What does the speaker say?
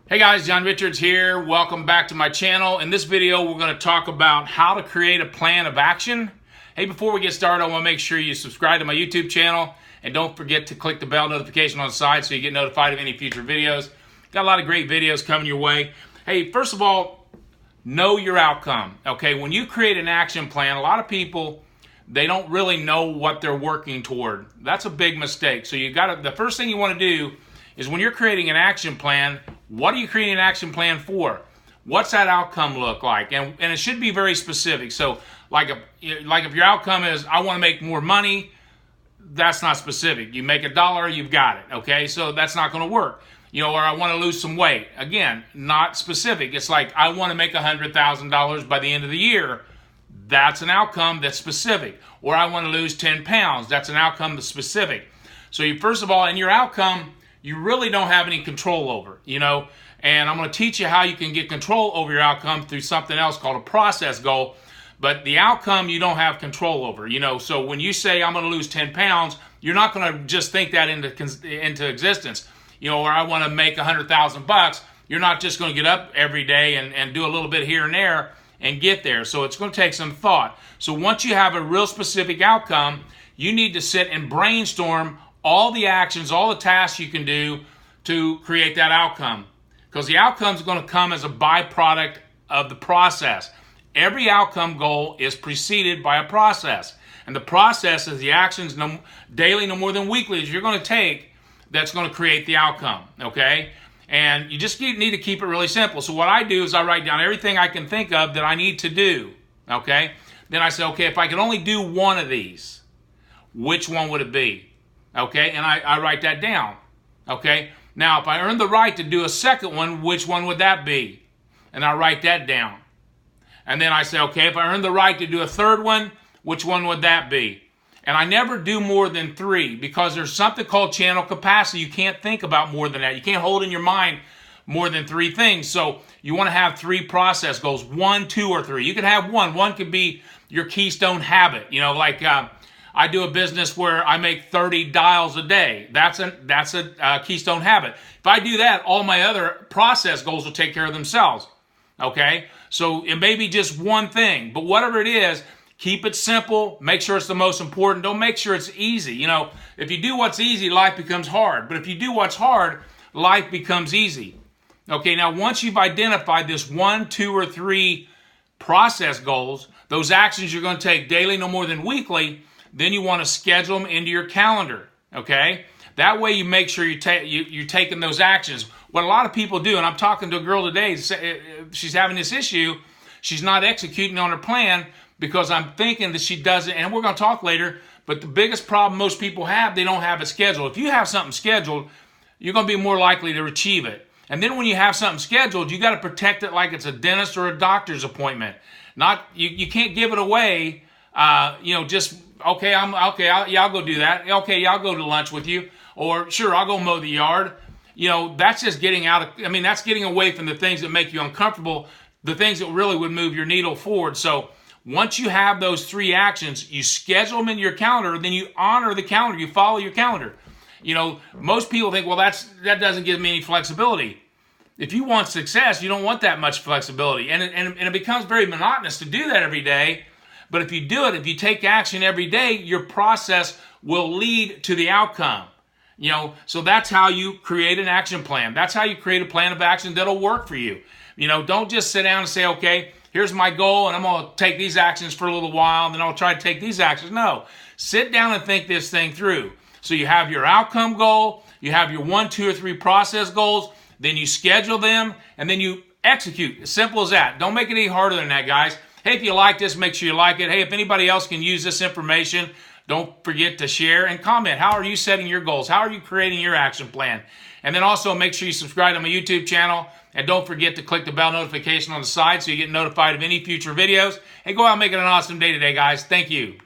Hey guys, John Richards here. Welcome back to my channel. In this video, we're going to talk about how to create a plan of action. Hey, before we get started, I want to make sure you subscribe to my YouTube channel and don't forget to click the bell notification on the side so you get notified of any future videos. Got a lot of great videos coming your way. Hey, first of all, know your outcome. Okay, when you create an action plan, a lot of people, they don't really know what they're working toward. That's a big mistake. So the first thing you want to do is when you're creating an action plan, what are you creating an action plan for? What's that outcome look like? And it should be very specific. So like if your outcome is, I want to make more money, that's not specific. You make $1, you've got it, okay? So that's not going to work. Or I want to lose some weight. Again, not specific. It's like, I want to make $100,000 by the end of the year. That's an outcome that's specific. Or I want to lose 10 pounds. That's an outcome that's specific. So first of all, in your outcome, you really don't have any control over, and I'm going to teach you how you can get control over your outcome through something else called a process goal. But the outcome you don't have control over, so when you say I'm going to lose 10 pounds, you're not going to just think that into existence, or I want to make $100,000. You're not just going to get up every day and do a little bit here and there and get there. So it's going to take some thought. So once you have a real specific outcome, you need to sit and brainstorm all the actions, all the tasks you can do to create that outcome. Because the outcome is going to come as a byproduct of the process. Every outcome goal is preceded by a process. And the process is the actions daily, no more than weekly, that you're going to take that's going to create the outcome, okay? And you just need to keep it really simple. So what I do is I write down everything I can think of that I need to do, okay? Then I say, okay, if I could only do one of these, which one would it be? Okay, and I write that down. Okay, now if I earn the right to do a second one, which one would that be? And I write that down. And then I say, okay, if I earn the right to do a third one, which one would that be? And I never do more than 3 because there's something called channel capacity. You can't think about more than that. You can't hold in your mind more than 3 things. So you want to have 3 process goals, 1, 2, or 3. You can have one. One could be your keystone habit. I do a business where I make 30 dials a day. That's a keystone habit. If I do that, all my other process goals will take care of themselves. Okay? So it may be just one thing, but whatever it is, keep it simple. Make sure it's the most important. Don't make sure it's easy. If you do what's easy, life becomes hard. But if you do what's hard, life becomes easy. Okay, now once you've identified this 1, 2, or 3 process goals, those actions you're going to take daily, no more than weekly, then you want to schedule them into your calendar, okay? That way you make sure you're taking those actions. What a lot of people do, and I'm talking to a girl today, she's having this issue, she's not executing on her plan because I'm thinking that she doesn't, and we're going to talk later, but the biggest problem most people have, they don't have it scheduled. If you have something scheduled, you're going to be more likely to achieve it. And then when you have something scheduled, you got to protect it like it's a dentist or a doctor's appointment. You can't give it away, just okay, I'll go do that. Okay, yeah, I'll go to lunch with you. Or sure, I'll go mow the yard. That's just that's getting away from the things that make you uncomfortable, the things that really would move your needle forward. So once you have those 3 actions, you schedule them in your calendar, then you honor the calendar, you follow your calendar. Most people think, well, that doesn't give me any flexibility. If you want success, you don't want that much flexibility. And it becomes very monotonous to do that every day. But if you do it, if you take action every day, your process will lead to the outcome. So that's how you create an action plan. That's how you create a plan of action that'll work for you. Don't just sit down and say, okay, here's my goal, and I'm going to take these actions for a little while, and then I'll try to take these actions. No, sit down and think this thing through. So you have your outcome goal, you have your 1, 2, or 3 process goals, then you schedule them, and then you execute. As simple as that. Don't make it any harder than that, guys. Hey, if you like this, make sure you like it. Hey, if anybody else can use this information, don't forget to share and comment. How are you setting your goals? How are you creating your action plan? And then also make sure you subscribe to my YouTube channel. And don't forget to click the bell notification on the side so you get notified of any future videos. Hey, go out and make it an awesome day today, guys. Thank you.